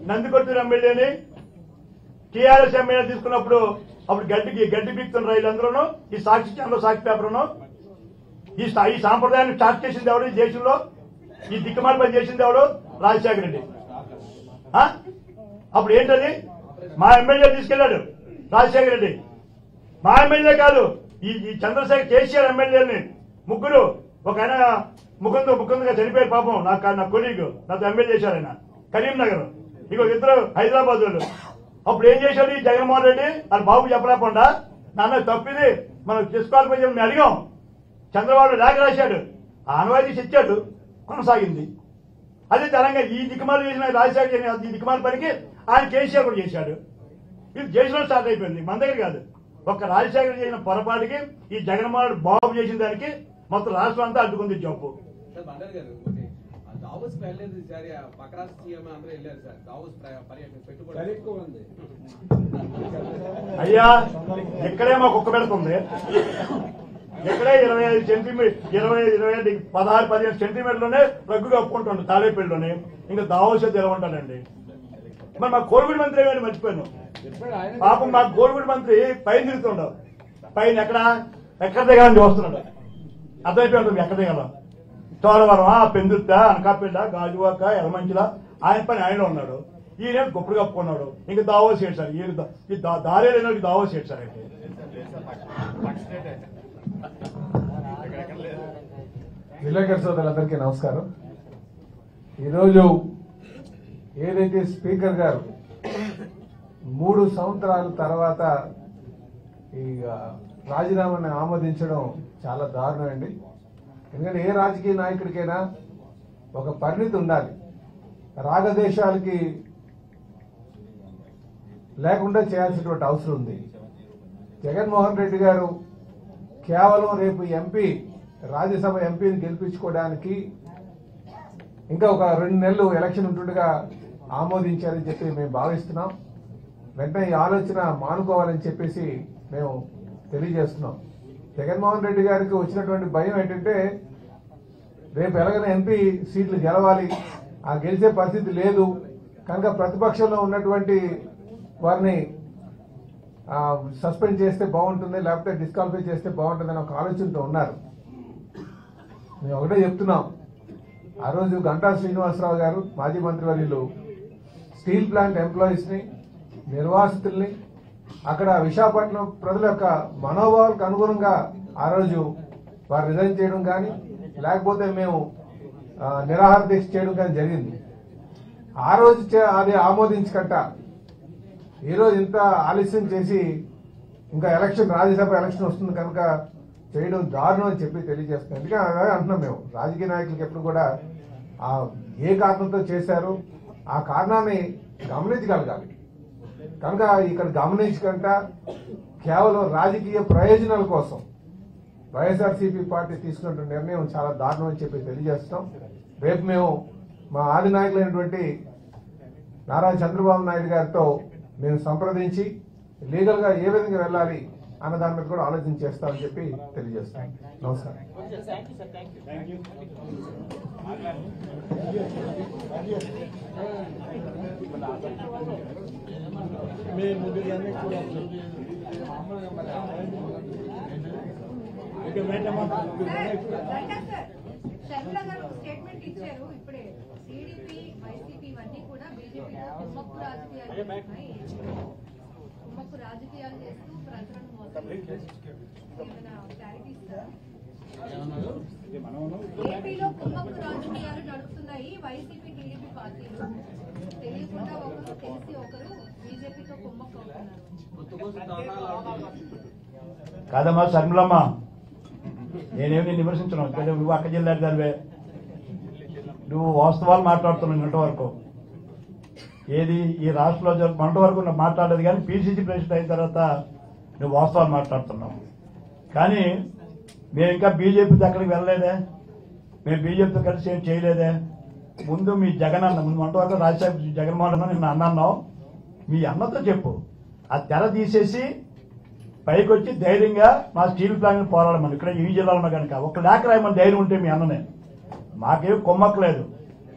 Speaker 6: నందికొట్టూరు ఎమ్మెల్యేని టీఆర్ఎస్ ఎమ్మెల్యే తీసుకున్నప్పుడు అప్పుడు గడ్డి పీకుతున్న రైలందరూ ఈ సాక్షి ఛానల్ సాక్షి పేపర్ను ఈ సాంప్రదాయాన్ని స్టార్ట్ చేసింది ఎవరు? ఈ దేశంలో ఈ దిక్కుమాల పని చేసింది ఎవరు? రాజశేఖర రెడ్డి. అప్పుడు ఏంటది? మా ఎమ్మెల్యే తీసుకెళ్లాడు రాజశేఖర రెడ్డి. మా ఎమ్మెల్యే కాదు, ఈ చంద్రశేఖర్ కేసీఆర్ ఎమ్మెల్యేని ముగ్గురు, ఒక ఆయన ముకుందుగా చనిపోయారు పాపం, నా కొలీగ్ నాతో ఎమ్మెల్యే చేశారు ఆయన కరీంనగర్, ఇంకో 2 హైదరాబాద్ వాళ్ళు. అప్పుడు ఏం చేశాడు ఈ జగన్మోహన్ రెడ్డి? అది బాబు చెప్పలేకుండా నాన్న తప్పిది మనం చేసుకోవాలని మేము అడిగాం. చంద్రబాబు లేఖ రాశాడు, ఆనవాయితీ ఇచ్చాడు, కొనసాగింది. అదే తెలంగాణ ఈ దిక్కుమాలు చేసిన రాజశేఖర్ ఈ దిక్కుమాల పనికి ఆయన కేసీఆర్ కూడా చేశాడు. ఇది దేశంలో స్టార్ట్ అయిపోయింది, మన దగ్గర కాదు. ఒక్క రాజశేఖర్ చేసిన పొరపాటుకి ఈ జగన్మోహన్ బాబు చేసిన దానికి మొత్తం రాష్ట్రం అంతా అడ్డుకుంది జబ్బు.
Speaker 2: బండర్ గారు దావోస్ వెళ్ళలేదు ఈసారి, పక్క రాష్ట్ర సీఎం అందరూ వెళ్ళారు సార్ దావోస్ పర్యటన పెట్టుబడి ఎక్కువ ఉంది.
Speaker 6: అయ్యా ఇక్కడే మా కుక్క పెడుతుంది, ఇక్కడే 25 సెంటీమీటర్ 16-15 సెంటీమీటర్లోనే రగ్గు కప్పుకుంటాడు తాడేపల్లిలోనే, ఇంకా దావోస్ తెలవంటానండి. మరి మా కోవిడ్ మంత్రి ఏమైనా మర్చిపోయాను పాపం. మా కోవిడ్ మంత్రి పైన తిరుగుతుండవు, పైన ఎక్కడ దిగాలని చూస్తున్నాడు. అర్థమైపోయి ఉంటుంది ఎక్కడ దిగాల. చోడవరం, పెందుర్త, అనకాపల్లి, గాజువాక, ఎలమంచిల ఆయన పని ఆయనలో ఉన్నాడు. ఈయన గొప్పలు కప్పుకున్నాడు. ఇంకా దావోస్ చేశారు. ఈ దారే లేని దావోస్ చేశారు. అయితే
Speaker 8: విలేకరు సోదరులందరికీ నమస్కారం. ఈరోజు ఏదైతే స్పీకర్ గారు 3 సంవత్సరాల తర్వాత ఈ రాజీనామాను ఆమోదించడం చాలా దారుణం అండి. ఎందుకంటే ఏ రాజకీయ నాయకుడికైనా ఒక పరిణితి ఉండాలి. రాగదేశాలకి లేకుండా చేయాల్సినటువంటి అవసరం ఉంది. జగన్మోహన్ రెడ్డి గారు కేవలం రేపు ఎంపీ రాజ్యసభ ఎంపీని గెలిపించుకోవడానికి ఇంకా ఒక 2 నెలలు ఎలక్షన్ ఉంటుండగా ఆమోదించారని చెప్పి మేము భావిస్తున్నాం. వెంటనే ఈ ఆలోచన మానుకోవాలని చెప్పేసి మేము తెలియజేస్తున్నాం. జగన్మోహన్ రెడ్డి గారికి వచ్చినటువంటి భయం ఏంటంటే రేపు ఎలాగైనా ఎంపీ సీట్లు గెలవాలి, ఆ గెలిచే పరిస్థితి లేదు కనుక ప్రతిపక్షంలో ఉన్నటువంటి వారిని సస్పెండ్ చేస్తే బాగుంటుంది, లేకపోతే డిస్క్వాలిఫై చేస్తే బాగుంటుందని ఒక ఆలోచనతో ఉన్నారు. మేము ఒకటే చెప్తున్నాం, ఆ రోజు గంటా శ్రీనివాసరావు గారు మాజీ మంత్రివర్యులు స్టీల్ ప్లాంట్ ఎంప్లాయీస్ ని, నిర్వాసితుల్ని, అక్కడ విశాఖపట్నం ప్రజల యొక్క మనోభావాలకు అనుగుణంగా ఆ రోజు వారు రిజైన్ చేయడం కానీ లేకపోతే మేము నిరాహార దీక్ష చేయడం కానీ జరిగింది. ఆ రోజు అది ఆమోదించకట ఈరోజు ఇంత ఆలస్యం చేసి ఇంకా ఎలక్షన్ రాజ్యసభ ఎలక్షన్ వస్తుంది కనుక చేయడం దారుణం అని చెప్పి తెలియజేస్తున్నాం. ఎందుకంటే అలాగే అంటున్నాం, మేము రాజకీయ నాయకులకు ఎప్పుడు కూడా ఏ కారణంతో చేశారు ఆ కారణాన్ని గమనించగలగాలి. కనుక ఇక్కడ గమనించకుండా కేవలం రాజకీయ ప్రయోజనాల కోసం వైఎస్ఆర్సీపీ పార్టీ తీసుకున్న నిర్ణయం చాలా దారుణం అని చెప్పి తెలియజేస్తున్నాం. రేపు మేము మా ఆది నాయకులైనటువంటి నారా చంద్రబాబు నాయుడు గారితో మేము సంప్రదించి లీగల్ గా ఏ విధంగా వెళ్ళాలి అన్న దాని మీద కూడా ఆలోచన చేస్తామని చెప్పి తెలియజేస్తాం. నమస్కారం.
Speaker 9: శర్మిల గారు స్టేట్మెంట్ ఇచ్చారు ఇప్పుడే, టీడీపీ వైసీపీ ఇవన్నీ కూడా బీజేపీ కుమ్మక్కు రాజకీయాలు చేస్తూ ప్రజలను మోసం ఏమైనా క్లారిటీ ఇస్తారా? ఏపీలో కుమ్మక్కు రాజకీయాలు నడుస్తున్నాయి వైసీపీ టీడీపీ పార్టీలు, తెలియకుండా ఒకరు తెలిసి ఒకరు బీజేపీతో కుమ్మక్కు అవుతున్నారు.
Speaker 6: కాదమ్మా శర్మిలమ్మ, నేనేమి విమర్శించను. నువ్వు అక్క జిల్లాడు దానివే, నువ్వు వాస్తవాలు మాట్లాడుతున్నావు నిన్నటి వరకు. ఏది ఈ రాష్ట్రంలో మొన్నటి వరకు నువ్వు మాట్లాడేది కానీ పీసీసీ ప్రెసిడెంట్ అయిన తర్వాత నువ్వు వాస్తవాలు మాట్లాడుతున్నావు. కానీ మేము ఇంకా బీజేపీతో అక్కడికి వెళ్ళలేదే, మేము బీజేపీతో కలిసి ఏం చేయలేదే. ముందు మీ జగన్ అన్న ముందు మొన్నటి వరకు రాజశేఖర్ జగన్మోహన్ అన్న నిన్న అన్నావు, మీ అన్నతో చెప్పు. ఆ తెర తీసేసి పైకి వచ్చి ధైర్యంగా మా స్టీల్ ప్లాంట్ పోరాడమని ఇక్కడ ఈ జిల్లాలో కనుక ఒక లేఖ రాయమని ధైర్యం ఉంటే మీ అన్ననే. మాకేం కొమ్మక్కలేదు.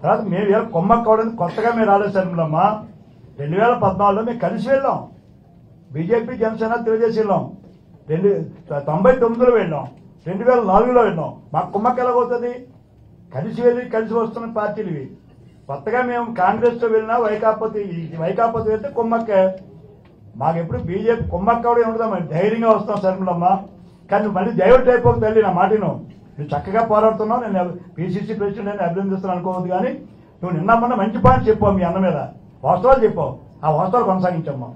Speaker 6: తర్వాత మేము ఏం కొమ్మక్క అవడానికి కొత్తగా మేము రాలేదు శర్మిలమ్మా. 2014లో మేము కలిసి వెళ్ళాం, బీజేపీ జనసేన తెలుగుదేశం వెళ్ళాం, 99లో వెళ్ళాం, 2004లో వెళ్ళాం. మాకు కొమ్మక్క ఎలాగవుతుంది? కలిసి వెళ్ళి కలిసి వస్తున్న పార్టీలు ఇవి. కొత్తగా మేము కాంగ్రెస్తో వెళ్ళినా వైకాపతి వెళ్తే కొమ్మక్కే. మాకెప్పుడు బీజేపీ కొమ్మక్క కూడా ఉండదాం, ధైర్యంగా వస్తాం శర్మిలమ్మ. కానీ నువ్వు మళ్ళీ డైవర్ట్ అయిపోక తల్లి నా మాటను. నువ్వు చక్కగా పోరాడుతున్నావు, నేను పీసీసీ ప్రెసిడెంట్ నేను అభినందిస్తున్నాను అనుకోవద్దు. కానీ నువ్వు నిన్న మొన్న మంచి పాయింట్ చెప్పావు, మీ అన్న మీద వాస్తవాలు చెప్పావు, ఆ వాస్తవాలు కొనసాగించమ్మా.